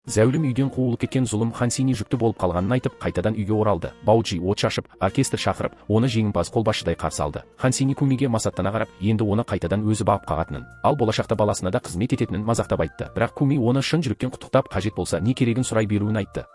Зәулім үйден қуылып кеткен зұлым Хансини жүкті болып қалғанын айтып, қайтадан үйге оралды. Бауджи от шашып, оркестр шақырып, оны жеңімпаз қолбасшыдай қарсы алды. Хансини Кумиге масаттана қарап, енді оны қайтадан өзі бағып қағатынын, ал болашақта баласына да қызмет ететінін мазақтап айтты. Бірақ Куми оны шын жүректен құттықтап, қажет болса не керегін сұрай беруін айтты.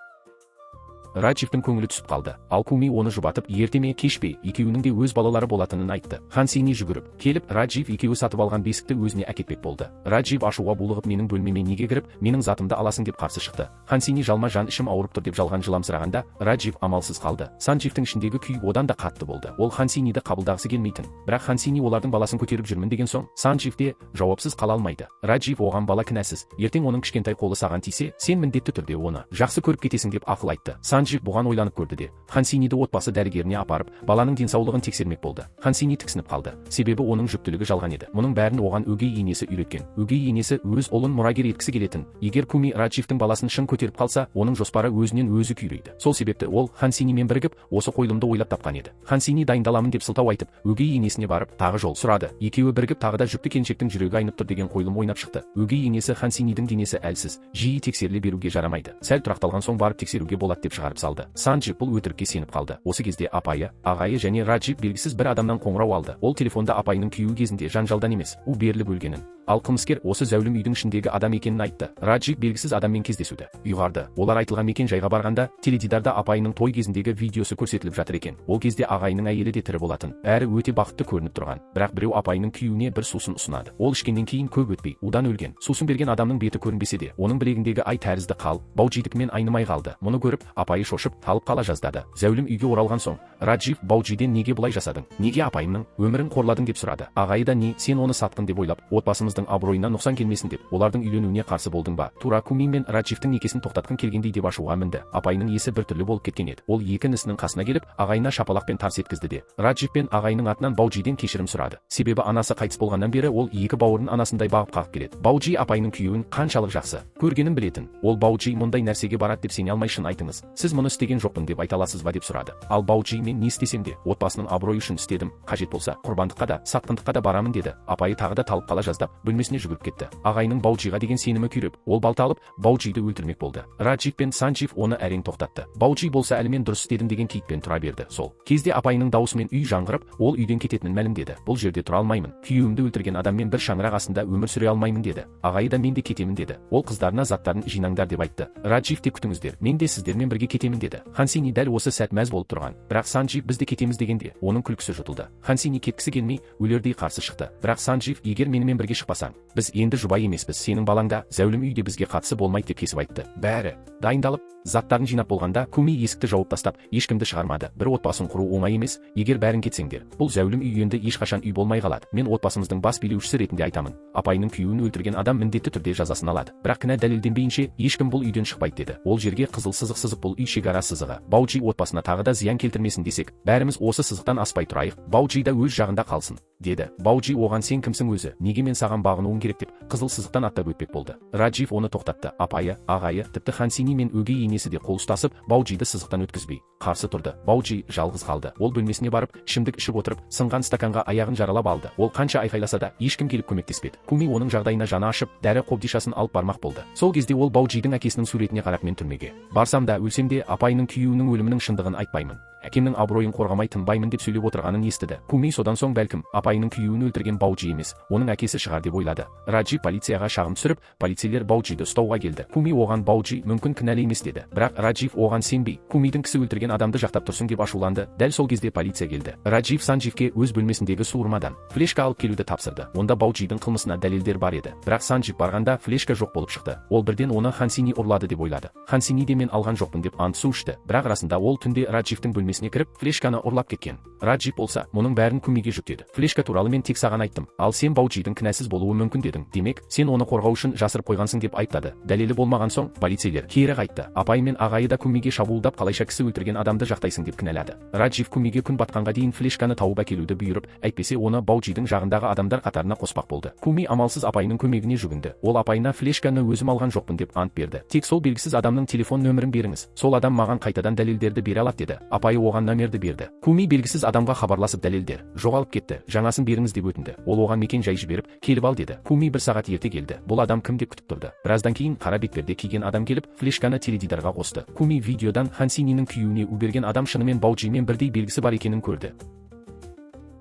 Радживтің көңілі түсіп қалды, ал Куми оны жұбатып, ерте ме кеш пе екеуінің де өз балалары болатынын айтты. Хансини жүгіріп келіп, Раджив екеуі сатып алған бесікті өзіне әкетпек болды. Раджив ашуға булығып, менің бөлмеме неге кіріп, менің затымды аласың деп қарсы шықты. Хансини жалма жан ішім ауырып тұр деп жалған жыламсырағанда, Раджив амалсыз қалды. Сандживтің ішіндегі күй одан да қатты болды. Ол Хансиниді қабылдағысы келмейтін. Бірақ Хансини олардың баласын көтеріп жүрмін деген соң, Санджив те жауапсыз қала алмайды. Раджив оған бала кінәсіз. Ертең оның кішкентай қолы саған тисе, сен міндетті түрде оны жақсы көріп кетесің деп ақыл айтты. Санджив бұған ойланып көрді де, Хансиниді отбасы дәрігеріне апарып, баланың денсаулығын тексермек болды. Хансини тіксініп қалды, себебі оның жүктілігі жалған еді. Мұның бәрін оған өгей енесі үйреткен. Өгей енесі өз ұлын мұрагер еткісі келетін. Егер Куми Радживтің баласын шын көтеріп қалса, оның жоспары өзінен өзі күйрейді. Сол себепті ол Хансинимен бірігіп, осы қойылымды ойлап тапқан еді. Хансини дайындаламын деп сылтау айтып, өгей енесіне барып, тағы жол сұрады. Екеуі бірігіп тағы да жүкті келіншектің жүрегі айнып тұр деген қойылым ойнап шықты. Өгей енесі Хансинидің денесі әлсіз, жиі тексеріле беруге жарамайды. Сәл тұрақталған соң барып тексеруге болады деп шығарып салды. Санджив бұл өтірікке сеніп қалды. Осы кезде апайы, ағайы және Раджив белгісіз бір адамнан қоңырау алды. Ол телефонда апайының күйеуі кезінде жанжалдан емес, у беріліп өлгенін, ал қылмыскер осы зәулім үйдің ішіндегі адам екенін айтты. Раджив белгісіз адаммен кездесуді ұйғарды. Олар айтылған мекен жайға барғанда, теледидарда апайының той кезіндегі видеосы көрсетіліп жатыр екен. Ол кезде ағайының әйелі де тірі болатын, әрі өте бақытты көрініп тұрған. Бірақ біреу апайының күйеуіне бір сусын ұсынады. Ол ішкеннен кейін көп өтпей удан өлген. Сусын берген адамның беті көрінбесе де, оның білегіндегі ай тәрізді қал Бауджидікімен айнымай қалды. Мұны көріп, апайы шошып, талып қала жаздады. Зәулім үйге оралған соң, Раджив Бауджиден неге бұлай жасадың? Неге апайымның өмірін қорладың деп сұрады. Ағайы да не, сен оны сатқын деп ойлап, отбасымыздың абыройына нұқсан келмесін деп, олардың үйленуіне қарсы болдың ба? Тура Куми мен Радживтің некесін тоқтатқың келгендей деп ашуға мінді. Апайының есі біртүрлі болып кеткен еді. Ол екі інісінің қасына келіп, ағайына шапалақпен тарс еткізді де, Раджив пен ағайының атынан Бауджиден кешірім сұрады. Себебі анасы қайтыс болғаннан бері ол екі бауырын анасындай бағып қағып келеді. Бауджи апайының күйеуін қаншалық жақсы көргенін білетін. Ол Бауджи мұндай нәрсеге барады деп сене алмай шын айтыңыз. Сіз мұны істеген жоқпын деп айта аласыз ба деп сұрады. Ал Бауджи мен не істесем де, отбасының абыройы үшін істедім. Қажет болса, құрбандыққа да, сатқындыққа да барамын деді. Апайы тағы да талып қала жаздап, бөлмесіне жүгіріп кетті. Ағайының Бауджиға деген сенімі күйреп, ол балта алып, Бауджиді өлтірмек болды. Раджив пен Санджив оны әрең тоқтатты. Бауджи болса әлі мен дұрыс істедім деген кейіппен тұра берді. Сол кезде апайының дауысымен үй жаңғырып, ол үйден кететінін мәлімдеді. Бұл жерде тұра алмаймын. Күйеуімді өлтірген адаммен бір шаңырақ астында өмір сүре алмаймын деді. Ағайы да мен де кетемін деді. Ол қыздарына заттарын жинаңдар деп айтты. Раджив те күтіңіздер, мен де сіздермен бірге кетемін деді. Хансини дәл осы сәт мәз болып тұрған. Бірақ Санджив біз де кетеміз дегенде, оның күлкісі жұтылды. Хансини кеткісі келмей, өлердей қарсы шықты. Бірақ Санджив, егер менімен бірге шықпасаң, біз енді жұбай емеспіз, сенің балаң да зәулім үйде бізге қатысы болмайды деп кесіп айтты. Бәрі дайындалып, заттарын жинап болғанда, Куми есікті жауып тастап, ешкімді шығармады. Бір отбасын құру оңай емес, егер бәрін кетсеңдер, бұл зәулім үй енді ешқашан үй болмай қалады. Мен отбасымыздың бас билеушісі ретінде айтамын. Апайының күйеуін өлтірген адам міндетті түрде жазасын алады. Бірақ кінә дәлелденбейінше ешкім бұл үйден шықпайды деді. Ол жерге қызыл сызық сызып, бұл үй шекара сызығы. Бауджи отбасына тағы да зиян келтірмесін десек, бәріміз осы сызықтан аспай тұрайық. Бауджи да өз жағында қалсын, деді. Бауджи оған сен кімсің өзі? Неге мен саған бағынуым керек деп қызыл сызықтан аттап өтпек болды. Раджив оны тоқтатты. Апайы, ағайы, тіпті Хансини мен өгей енесі де қол ұстасып, Бауджиді сызықтан өткізбей қарсы тұрды. Бауджи жалғыз қалды. Ол бөлмесіне барып, ішімдік ішіп отырып, сынған стаканға аяғын жаралап алды. Ол қанша айқайласа да ешкім келіп көмектеспеді. Куми оның жағдайына жаны ашып, дәрі қобдишасын алып бармақ болды. Сол кезде ол Бауджидің әкесінің суретіне қарап, мен түрмеге барсам да өлсем де апайының күйеуінің өлімінің шындығын айтпаймын, әкемнің абыройын қорғамай тынбаймын деп сөйлеп отырғанын естіді. Куми содан соң бәлкім апайының күйеуін өлтірген Бауджи емес, оның әкесі шығар деп ойлады. Раджив полицияға шағым түсіріп, полицейлер Бауджиді ұстауға келді. Куми оған Бауджи мүмкін кінәлі емес деді. Бірақ Раджив оған сенбей, Кумидің кісі өлтірген адамды жақтап тұрсын деп ашуланды. Дәл сол кезде полиция келді. Раджив Сандживке өз бөлмесіндегі суырмадан флешка алып келуді тапсырды. Онда Бауджидің қылмысына дәлелдер бар еді. Бірақ Санджив барғанда флешка жоқ болып шықты. Ол бірден оны Хансини ұрлады деп ойлады. Хансини де мен алған жоқпын деп ант су ішті. Бірақ расында ол түнде Радживтің бөлмесіне кіріп, флешканы ұрлап кеткен. Раджив болса, мұның бәрін Кумиге жүктеді. Флешка туралы мен тек саған айттым, ал сен Бауджидің кінәсіз болуы мүмкін дедің. Демек, сен оны қорғау үшін жасырып қойғансың деп айыптады. Дәлелі болмаған соң, полицейлер кері қайтты. Апай мен ағайы да Кумиге шабуылдап, қалайша кісі өлтірген адамды жақтайсың деп кінәлады. Раджив Кумиге күн батқанға дейін флешканы тауып әкелуді бұйырып, әйтпесе оны Бауджидің жағындағы адамдар қатарына қоспақ болды. Куми амалсыз апайының көмегіне жүгінді. Ол апайына флешканы өзім алған жоқпын деп ант берді. Тек сол белгісіз адамның телефон нөмірін беріңіз. Сол адам маған қайтадан дәлелдерді бере алады деді. Апайы оған нөмірді берді. Куми белгісіз адамға хабарласып дәлелдер, жоғалып кетті, жаңасын беріңіз деп өтінді. Ол оған мекен жай жіберіп, келіп ал деді. Куми 1 сағат ерте келді. Бұл адам кім деп күтіп тұрды. Біраздан кейін қара бетперде киген адам келіп, флешканы теледидарға қосты. Куми видеодан Хансининің күйеуіне у берген адам шынымен Баужимен бірдей белгісі бар екенін көрді.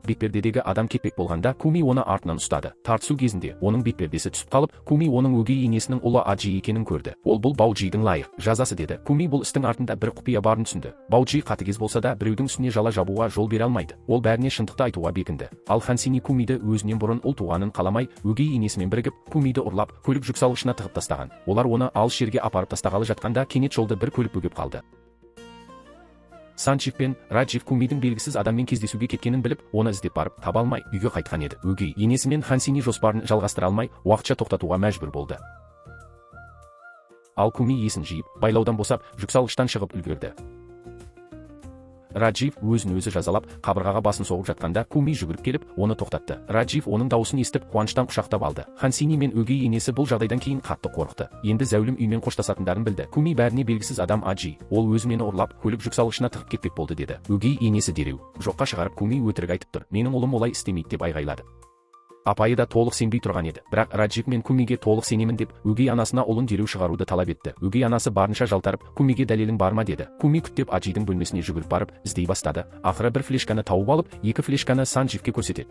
Бетпердедегі адам кетпек болғанда Куми оны артынан ұстады. Тартысу кезінде оның бетпердесі түсіп қалып, Куми оның өгей енесінің ұлы Аджи екенін көрді. Ол бұл Баужидің лайық жазасы деді. Куми бұл істің артында бір құпия барын түсінді. Баужи қатыгез болса да біреудің үстіне жала жабуға жол бере алмайды. Ол бәріне шындықты айтуға бекінді. Ал Хансини Кумиді өзінен бұрын ұл туғанын қаламай, өгей енесімен бірігіп, Кумиді ұрлап, көлік жүксалғышына тығып тастаған. Олар оны алыс жерге апарып тастағалы жатқанда кенет жолды бір көлік бөгеп қалды. Санчив пен Раджив Кумидің белгісіз адаммен кездесуге кеткенін біліп, оны іздеп барып таба алмай, үйге қайтқан еді. Өгей енесімен Хансини жоспарын жалғастыра алмай, уақытша тоқтатуға мәжбүр болды. Ал Куми есін жиып, байлаудан босап, жүксалғыштан шығып үлгерді. Раджив өзін өзі жазалап, қабырғаға басын соғып жатқанда Куми жүгіріп келіп, оны тоқтатты. Раджив оның дауысын естіп, қуаныштан құшақтап алды. Хансини мен өгей енесі бұл жағдайдан кейін қатты қорықты. Енді зәулім үймен қоштасатындарын білді. Куми бәріне белгісіз адам Аджи. Ол өзі мені ұрлап, көлік жүксалғышына тығып кетпек болды деді. Өгей енесі дереу жоққа шығарып Куми өтірік айтып тұр. Менің ұлым олай істемейді деп айғайлады. Апайы да толық сенбей тұрған еді. Бірақ Раджив мен Кумиге толық сенемін деп, өгей анасына ұлын дереу шығаруды талап етті. Өгей анасы барынша жалтарып, Кумиге дәлелің бар ма деді. Куми күттеп Аджидің бөлмесіне жүгіріп барып, іздей бастады. Ақыры бір флешканы тауып алып, 2 флешканы Санчивке көрсетеді.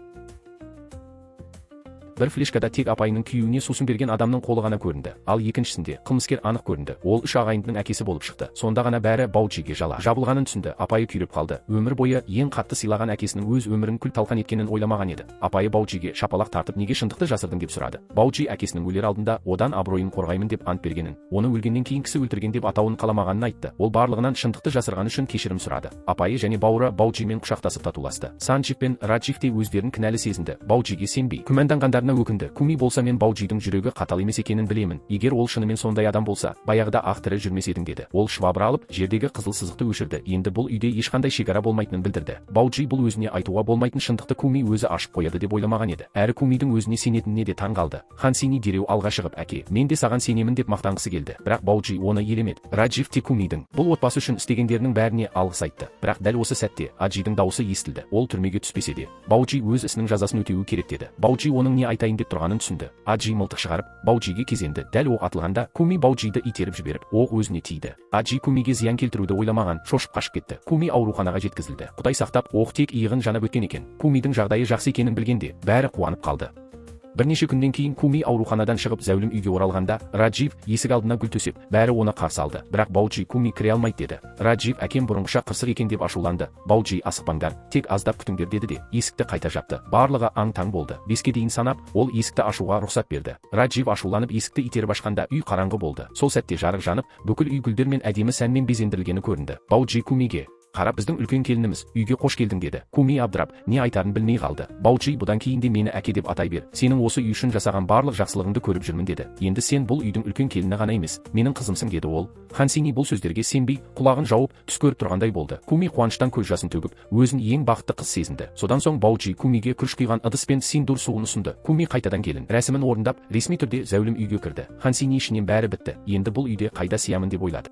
Бір флешкада тек апайының күйеуіне сусын берген адамның қолы ғана көрінді. Ал екіншісінде қылмыскер анық көрінді. Ол 3 ағайындының әкесі болып шықты. Сонда ғана бәрі Баужиге жала жабылғанын түсінді. Апайы күйреп қалды. Өмір бойы ең қатты сыйлаған әкесінің өз өмірін күл талқан еткенін ойламаған еді. Апайы Баужиге шапалақ тартып, неге шындықты жасырдың деп сұрады. Баужи әкесінің өлер алдында одан абыройын қорғаймын деп ант бергенін, оны өлгеннен кейін кісі өлтірген деп атауын қаламағанын айтты. Ол барлығынан шындықты жасырғаны үшін кешірім сұрады. Апайы және бауыры Баужимен құшақтасып татуласты. Санчив пен Раджив те өздерін кінәлі сезінді. Баужиге сенбей күмәнданғандарына өкінді. Куми болса мен Баужидің жүрегі қатал емес екенін білемін. Егер ол шынымен сондай адам болса, баяғыда ақ тірі жүрмес едің деді. Ол швабра алып, жердегі қызыл сызықты өшірді. Енді бұл үйде ешқандай шекара болмайтынын білдірді. Баужи бұл өзіне айтуға болмайтын шындықты Куми өзі ашып қояды деп ойламаған еді. Әрі Кумидің өзіне сенетініне де таң қалды. Хансини дереу алға шығып, әке, мен де саған сенемін деп мақтанғысы келді. Бірақ Баужи оны елемеді. Раджив те Кумидің бұл отбасы үшін істегендерінің бәріне алғыс айтты. Бірақ дәл осы сәтте Аджидің дауысы естілді. Ол түрмеге түспесе де, Баужи өз ісінің жазасын өтеуі керек деді. Баужи оның не айтайын деп тұрғанын түсінді. Аджи мылтық шығарып, Баужиге кезенді. Дәл оқ атылғанда Куми Баужиді итеріп жіберіп, оқ өзіне тиді. Аджи Кумиге зиян келтіруді ойламаған, шошып қашып кетті. Куми ауруханаға жеткізілді. Құдай сақтап, оқ тек иығын жанап өткен екен. Кумидің жағдайы жақсы екенін білгенде, бәрі қуанып қалды. Бірнеше күннен кейін Куми ауруханадан шығып зәулім үйге оралғанда, Раджив есік алдына гүл төсеп, бәрі оны қарсы алды. Бірақ Баужи Куми кіре алмайды деді. Раджив әкем бұрынғыша қырсық екен деп ашуланды. Баужи асықпаңдар, тек аздап күтіңдер деді де, есікті қайта жапты. Барлығы аң-таң болды. 5-ке дейін санап, ол есікті ашуға рұқсат берді. Раджив ашуланып есікті итеріп ашқанда үй қараңғы болды. Сол сәтте жарық жанып, бүкіл үй гүлдер мен әдемі сәнмен безендірілгені көрінді. Баужи Кумиге қарап, біздің үлкен келініміз, үйге қош келдің деді. Куми абдырап, не айтарын білмей қалды. Баужи бұдан кейін де мені әке деп атай бер. Сенің осы үй үшін жасаған барлық жақсылығыңды көріп жүрмін деді. Енді сен бұл үйдің үлкен келіні ғана емес, менің қызымсың деді ол. Хансини бұл сөздерге сенбей, құлағын жауып, түс көріп тұрғандай болды. Куми қуаныштан көз жасын төгіп, өзін ең бақытты қыз сезінді. Содан соң Баужи Кумиге күріш құйған ыдыс пен синдур суын ұсынды. Куми қайтадан келін рәсімін орындап, ресми түрде зәулім үйге кірді. Хансини ішінен бәрі бітті. Енді бұл үйде қайда сиямын деп ойлады.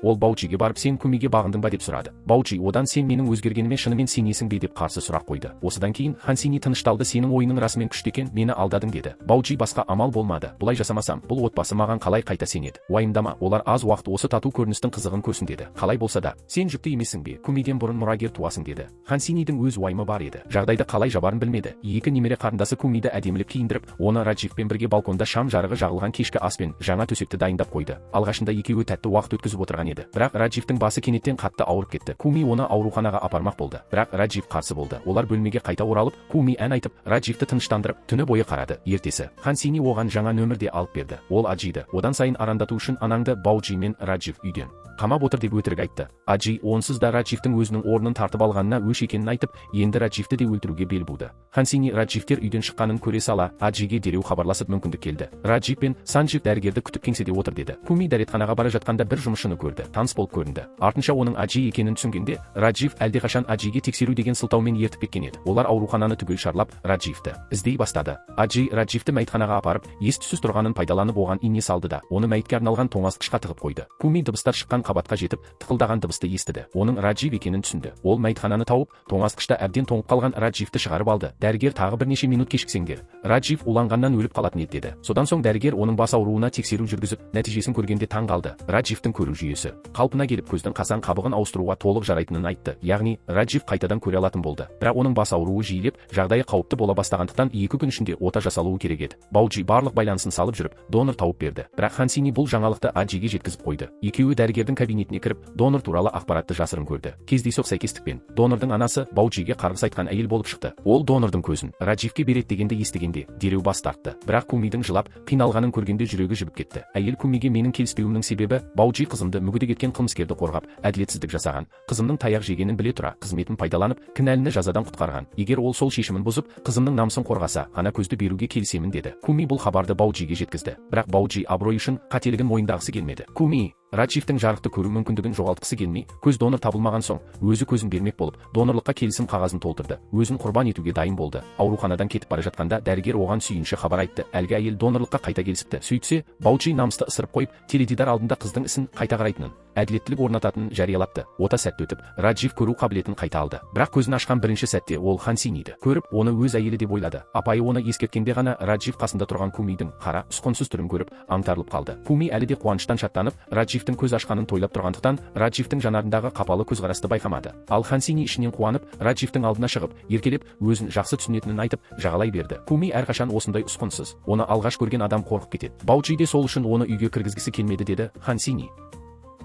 Ол Баужиге барып, сен Кумиге бағындың ба деп сұрады. Баужи одан, сен менің өзгергеніме шынымен сенесің бе деп қарсы сұрақ қойды. Осыдан кейін Хансини тынышталды. Сенің ойының расымен күшті екен, мені алдадың деді. Баужи басқа амал болмады. Бұлай жасамасам, бұл отбасы маған қалай қайта сенеді? Уайымдама, олар аз уақыт осы тату көріністің қызығын көрсін деді. Қалай болса да, сен жүкті емессің бе? Кумиден бұрын мұрагер туасың деді. Хансинидің өз уайымы бар еді. Жағдайды қалай жабарын білмеді. Екі немере қарындасы Кумиді әдемілеп киіндіріп, оны Радживпен бірге балконда шам жарығы жағылған кешкі ас пен жаңа төсекті дайындап қойды. Алғашында екеуі тәтті уақыт өткізіп отырған еді. Бірақ Радживтің басы кенеттен қатты ауырып кетті. Куми оны ауруханаға апармақ болды. Бірақ Раджив қарсы болды. Олар бөлмеге қайта оралып, Куми ән айтып, Радживті тыныштандырып, түні бойы қарады. Ертесі Хансини оған жаңа нөмірде алып берді. Ол Аджиді одан сайын арандату үшін анаңды Баужи мен Раджив үйден қамап отыр деп өтірік айтты. Аджи онсыз да Радживтің өзінің орнын тартып алғанына өш екенін айтып, енді Радживті де өлтіруге бел буды. Хансини Радживтер үйден шыққанын көре сала, Аджиге дереу хабарласып мүмкіндік келді. Раджив пен Санчив дәрігерді күтіп кеңседе отыр деді. Куми дәретханаға бара жатқанда бір жұмысшыны көрді. берді, таныс болып көрінді. Артынша оның Аджи екенін түсінгенде, Раджив әлдеқашан Аджиге тексеру деген сылтаумен ертіп кеткен еді. Олар аурухананы түгел шарлап, Радживті іздей бастады. Аджи Радживті мәйітханаға апарып, ес-түссіз тұрғанын пайдаланып оған ине салды да, оны мәйітке арналған тоңазытқышқа тығып қойды. Куми дыбыстар шыққан қабатқа жетіп, тықылдаған дыбысты естіді. Оның Раджив екенін түсінді. Ол мәйітхананы тауып, тоңазытқышта әбден тоңып қалған Радживті шығарып алды. Дәрігер тағы бірнеше минут кешіксеңдер, Раджив уланғаннан өліп қалатын еді деді. Содан соң дәрігер оның бас ауруына тексеру жүргізіп, нәтижесін көргенде таң қалды. Радживтің көру жүйесі қалпына келіп, көздің қасаң қабығын ауыстыруға толық жарайтынын айтты. Яғни Раджив қайтадан көре алатын болды. Бірақ оның бас ауруы жиілеп, жағдайы қауіпті бола бастағандықтан 2 күн ішінде ота жасалуы керек еді. Бауджи барлық байланысын салып жүріп, донор тауып берді. Бірақ Хансини бұл жаңалықты Аджиге жеткізіп қойды. Екеуі дәрігердің кабинетіне кіріп, донор туралы ақпаратты жасырын көрді. Кездейсоқ сәйкестікпен донордың анасы Бауджиге қарғыс айтқан әйел болып шықты. Ол донордың көзін Радживке береді дегенді естігенде дереу бас тартты. Бірақ Кумидің жылап, қиналғанын көргенде жүрегі жібіп кетті. Әйел Кумиге менің келіспеуімнің себебі Бауджи қызымды мүгедек еткен қылмыскерді қорғап, әділетсіздік жасаған. Қызымның таяқ жегенін біле тұра, қызметін пайдаланып, кінәліні жазадан құтқарған. Егер ол сол шешімін бұзып, қызымның намысын қорғаса, ғана көзді беруге келісемін деді. Куми бұл хабарды Бауджиге жеткізді. Бірақ Бауджи абырой үшін қателігін мойындағысы келмеді. Куми Радживтің жарықты көру мүмкіндігін жоғалтқысы келмей, көз донор табылмаған соң, өзі көзін бермек болып, донорлыққа келісім қағазын толтырды. Өзін құрбан етуге дайын болды. Ауруханадан кетіп бара жатқанда дәрігер оған сүйінші хабар айтты. Әлгі әйел донорлыққа қайта келісіпті. Сөйтсе, Бауджи намысты ысырып қойып, теледидар алдында қыздың ісін қайта қарайтынын, әділеттілік орнататынын жариялапты. Ота сәтті өтіп, Раджив көру қабілетін қайта алды. Бірақ көзін ашқан бірінші сәтте ол Хансиниді көріп, оны өз әйелі деп ойлады. Апайы оны ескерткенде ғана Раджив қасында тұрған Кумидің қара, ұсқынсыз түрін көріп, аңтарылып қалды. Куми әлі де қуаныштан шаттанып, Радживтің көз ашқанын тойлап тұрғандықтан, Радживтің жанарындағы қапалы көзқарасты байқамады. Ал Хансини ішінен қуанып, Радживтің алдына шығып, еркелеп, өзін жақсы түсінетінін айтып, жағалай берді. Куми әрқашан осындай ұсқынсыз. Оны алғаш көрген адам қорқып кетеді. Бауджи де сол үшін оны үйге кіргізгісі келмеді деді Хансини.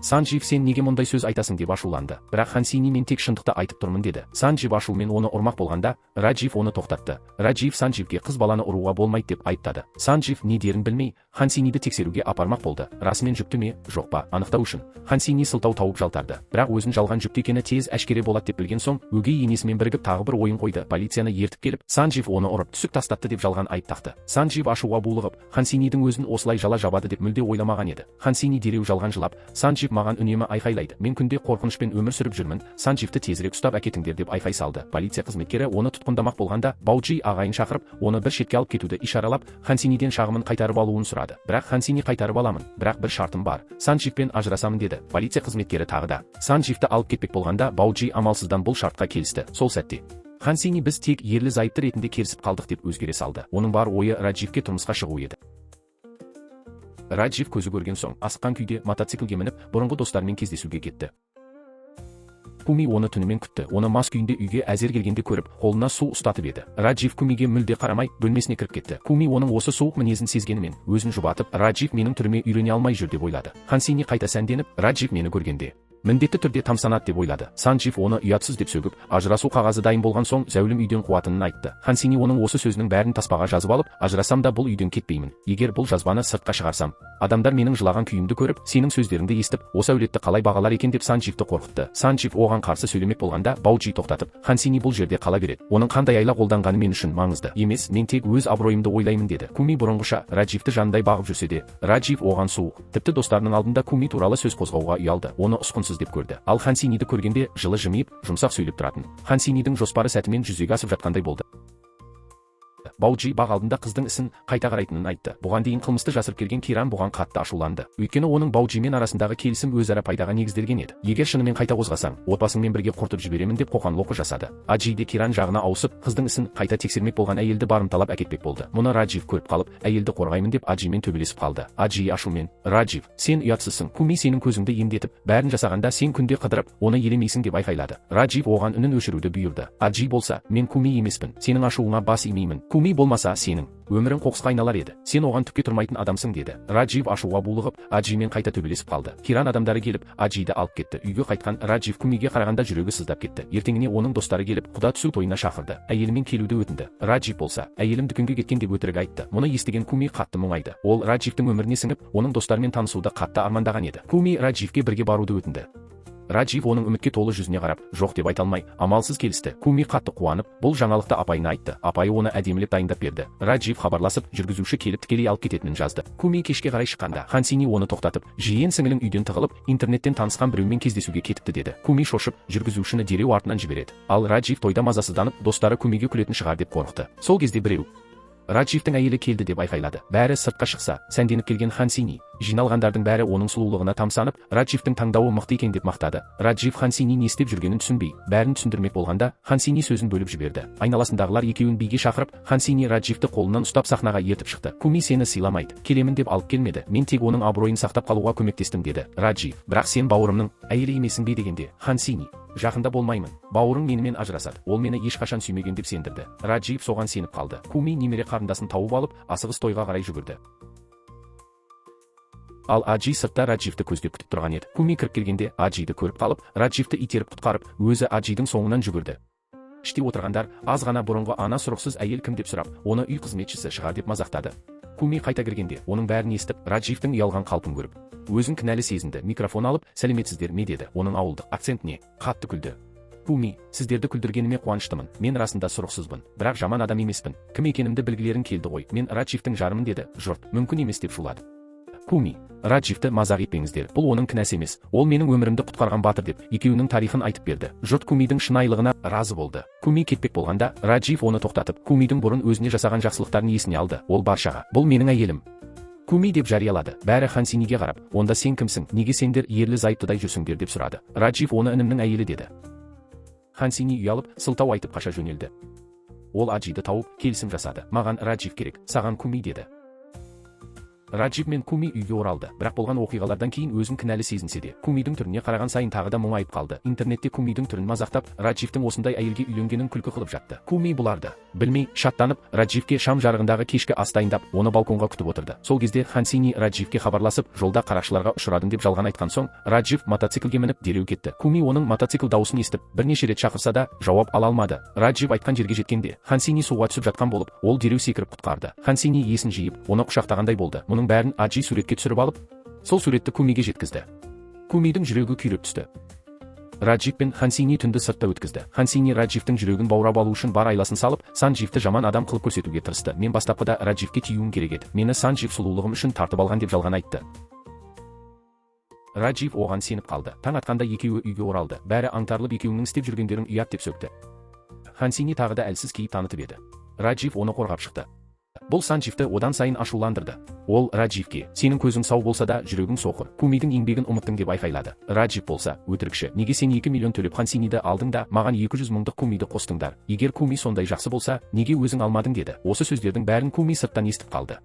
Санджив, сен неге мұндай сөз айтасың деп ашуланды. Бірақ Хансини, мен тек шындықты айтып тұрмын деді. Санджив ашумен оны ұрмақ болғанда, Раджив оны тоқтатты. Раджив Сандживге қыз баланы ұруға болмайды деп айыптады. Санджив не дерін білмей, Хансиниді тексеруге апармақ болды. Расымен жүкті ме, жоқ па, анықтау үшін. Хансини сылтау тауып жалтарды. Бірақ өзін жалған жүкті екені тез әшкере болады деп білген соң, өгей енесімен бірігіп тағы бір ойын қойды. Полицияны ертіп келіп, Санджив оны ұрып, түсік тастатты деп жалған айып тақты. Санджив ашуға булығып, Хансинидің өзін осылай жала жабады деп мүлде ойламаған еді. Хансини дереу жалған жылап, Санджив маған үнемі айқайлайды. Мен күнде қорқынышпен өмір сүріп жүрмін. Сандживті тезірек ұстап әкетіңдер деп айқай салды. Полиция қызметкері оны тұтқындамақ болғанда, Бауджи ағайын шақырып, оны бір шетке алып кетуді ишаралап, Хансиниден шағымын қайтарып алуын сұрады. Бірақ Хансини қайтарып аламын, бірақ бір шартым бар. Сандживпен ажырасамын деді. Полиция қызметкері тағы да Сандживті алып кетпек болғанда, Бауджи амалсыздан бұл шартқа келісті. Сол сәтте Хансини біз тек ерлі зайыпты ретінде келісіп қалдық деп өзгере салды. Оның бар ойы Радживке тұрмысқа шығу еді. Раджив көзі көрген соң, асыққан күйде мотоциклге мініп, бұрынғы достарымен кездесуге кетті. Куми оны түнімен күтті. Оны мас күйінде үйге әзер келгенде көріп, қолына су ұстатып еді. Раджив Кумиге мүлде қарамай, бөлмесіне кіріп кетті. Куми оның осы суық мінезін сезгенімен, өзін жұбатып, Раджив менің түріме үйрене алмай жүр деп ойлады. Хансини қайта сәнденіп, Раджив мені көргенде міндетті түрде тамсанады деп ойлады. Санджив оны ұятсыз деп сөгіп, ажырасу қағазы дайын болған соң зәулім үйден қуатынын айтты. Хансини оның осы сөзінің бәрін таспаға жазып алып, ажырасам да бұл үйден кетпеймін. Егер бұл жазбаны сыртқа шығарсам, адамдар менің жылаған күйімді көріп, сенің сөздеріңді естіп, осы әулетті қалай бағалар екен деп Сандживті қорқытты. Санджив оған қарсы сөйлемек болғанда, Бауджи тоқтатып, Хансини бұл жерде қала береді. Оның қандай айла қолданғаны мен үшін маңызды емес, мен тек өз абыройымды ойлаймын деді. Куми бұрынғыша Радживті жанындай бағып жүрсе де, Раджив оған суық. Тіпті достарының алдында Куми туралы сөз қозғауға ұялды. Оны ұсқынсыз деп көрді. Ал Хансиниді көргенде жылы жымиып, жұмсақ сөйлеп тұратын. Хансинидің жоспары сәтімен жүзеге асып жатқандай болды. Бауджи баг алдында қыздың ісін қайта қарайтынын айтты. Бұған дейін қылмысты жасырып келген Киран бұған қатты ашуланды. Өйткені оның Бауджимен арасындағы келісім өзара пайдаға негізделген еді. Егер шынымен қайта қозғасаң, отбасыңмен бірге құртып жіберемін деп қоқан-лоққы жасады. Аджи де Киран жағына ауысып, қыздың ісін қайта тексермек болған әйелді барымталап әкетпек болды. Мұны Раджив көріп қалып, әйелді қорғаймын деп Аджимен төбелесіп қалды. Аджи ашумен, Раджив, сен ұятсызсың. Куми сенің көзіңді емдетіп, бәрін жасағанда сен күнде қыдырып, оны елемейсің деп айқайлады. Раджив оған үнін өшіруді бұйырды. Аджи болса, мен Куми емеспін. Сенің ашуыңа бас имеймін. Куми болмаса сенің өмірің қоқысқа айналар еді. Сен оған түкке тұрмайтын адамсың деді. Раджив ашуға булығып, Аджимен қайта төбелесіп қалды. Киран адамдары келіп, Аджиді алып кетті. Үйге қайтқан Раджив Кумиге қарағанда жүрегі сыздап кетті. Ертеңіне оның достары келіп, құда түсу тойына шақырды. Әйелімен келуді өтінді. Раджив болса, әйелім дүкенге кеткен деп өтірік айтты. Мұны естіген Куми қатты мұңайды. Ол Радживтің өміріне сіңіп, оның достарымен танысуды қатты армандаған еді. Куми Радживке бірге баруды өтінді. Раджив оның үмітке толы жүзіне қарап, жоқ деп айта алмай, амалсыз келісті. Куми қатты қуанып, бұл жаңалықты апайына айтты. Апайы оны әдемілеп дайындап берді. Раджив хабарласып, жүргізуші келіп тікелей алып кететінін жазды. Куми кешке қарай шыққанда, Хансини оны тоқтатып, жиен сіңілің үйден тығылып, интернеттен танысқан біреумен кездесуге кетіпті деді. Куми шошып, жүргізушіні дереу артынан жібереді. Ал Раджив тойда мазасызданып, достары Кумиге күлетін шығар деп қорықты. Сол кезде біреу Радживтің әйелі келді деп айқайлады. Бәрі сыртқа шықса, сәнденіп келген Хансини, жиналғандардың бәрі оның сұлулығына тамсанып, Радживтің таңдауы мықты екен деп мақтады. Раджив Хансини не істеп жүргенін түсінбей, бәрін түсіндірмек болғанда, Хансини сөзін бөліп жіберді. Айналасындағылар екеуін биге шақырып, Хансини Радживті қолынан ұстап сахнаға ертіп шықты. Куми сені сыйламайды, келемін деп алып келмеді. Мен тек оның абыройын сақтап қалуға көмектестім деді Раджив. Бірақ сен бауырымның әйелі емесің бе дегенде, Хансини, жақында болмаймын. Бауырың менімен ажырасады. Ол мені ешқашан сүймеген деп сендірді. Раджив соған сеніп қалды. Куми немере қарындасын тауып алып, асығыс тойға қарай жүгірді. Ал Аджи сыртта Радживті көздеп күтіп тұрған еді. Куми кіріп келгенде Аджиді көріп қалып, Радживті итеріп құтқарып, өзі Аджидің соңынан жүгірді. Іште отырғандар аз ғана бұрынғы ана сұрықсыз әйел кім деп сұрап, оны үй қызметшісі шығар деп мазақтады. Куми қайта кіргенде, оның бәрін естіп, Радживтің ұялған қалпын көріп, өзін кінәлі сезінді. Микрофон алып, сәлеметсіздер ме деді. Оның ауылдық акцентіне қатты күлді. Куми, сіздерді күлдіргеніме қуаныштымын. Мен расында сұрықсызбын, бірақ жаман адам емеспін. Кім екенімді білгілерің келді ғой. Мен Радживтің жарымын деді. Жұрт, мүмкін емес деп шулады. Куми, Радживті мазақ етпеңіздер. Бұл оның кінәсі емес. Ол менің өмірімді құтқарған батыр деп екеуінің тарихын айтып берді. Жұрт Кумидің шынайылығына разы болды. Куми кетпек болғанда, Раджив оны тоқтатып, Кумидің бұрын өзіне жасаған жақсылықтарын есіне алды. Ол баршаға, бұл менің әйелім, Куми деп жариялады. Бәрі Хансиниге қарап, онда сен кімсің? Неге сендер ерлі зайыптыдай жүрсіңдер деп сұрады. Раджив оны інімнің әйелі деді. Хансини ұялып, сылтау айтып қаша жөнелді. Ол Аджиді тауып, келісім жасады. Маған Раджив керек, саған Куми деді. Раджив мен Куми үйге оралды. Бірақ болған оқиғалардан кейін өзін кінәлі сезінсе де, Кумидің түріне қараған сайын тағы да мұңайып қалды. Интернетте Кумидің түрін мазақтап, Радживтің осындай әйелге үйленгенін күлкі қылып жатты. Куми бұларды білмей, шаттанып, Радживке шам жарығындағы кешкі ас дайындап, оны балконға күтіп отырды. Сол кезде Хансини Радживке хабарласып, жолда қарақшыларға ұшырадым деп жалған айтқан соң, Раджив мотоциклге мініп дереу кетті. Куми оның мотоцикл дауысын естіп, бірнеше рет шақырса да жауап ала алмады. Раджив айтқан жерге жеткенде, Хансини суға түсіп жатқан болып, ол дереу секіріп құтқарды. Хансини есін жиып, оны құшақтағандай болды. Мұның бәрін Аджи суретке түсіріп алып, сол суретті Кумиге жеткізді. Кумидің жүрегі күйреп түсті. Раджив пен Хансини түнді сыртта өткізді. Хансини Радживтің жүрегін баурап алу үшін бар айласын салып, Сандживті жаман адам қылып көрсетуге тырысты. Мен бастапқыда Радживке тиюім керек еді. Мені Санджив сұлулығым үшін тартып алған деп жалған айтты. Раджив оған сеніп қалды. Таң атқанда екеуі үйге оралды. Бәрі аңтарылып екеуінің істеп жүргендерін ұят деп сөкті. Хансини тағы да әлсіз кейіп танытып еді. Раджив оны қорғап шықты. Бұл Сандживті одан сайын ашуландырды. Ол Радживке, сенің көзің сау болса да жүрегің соқыр. Кумидің еңбегін ұмыттың деп айқайлады. Раджив болса, өтірікші, неге сен 2 миллион төлеп Хансиниді алдың да маған 200 мыңдық Кумиді қостыңдар? Егер Куми сондай жақсы болса, неге өзің алмадың деді. Осы сөздердің бәрін Куми сырттан естіп қалды.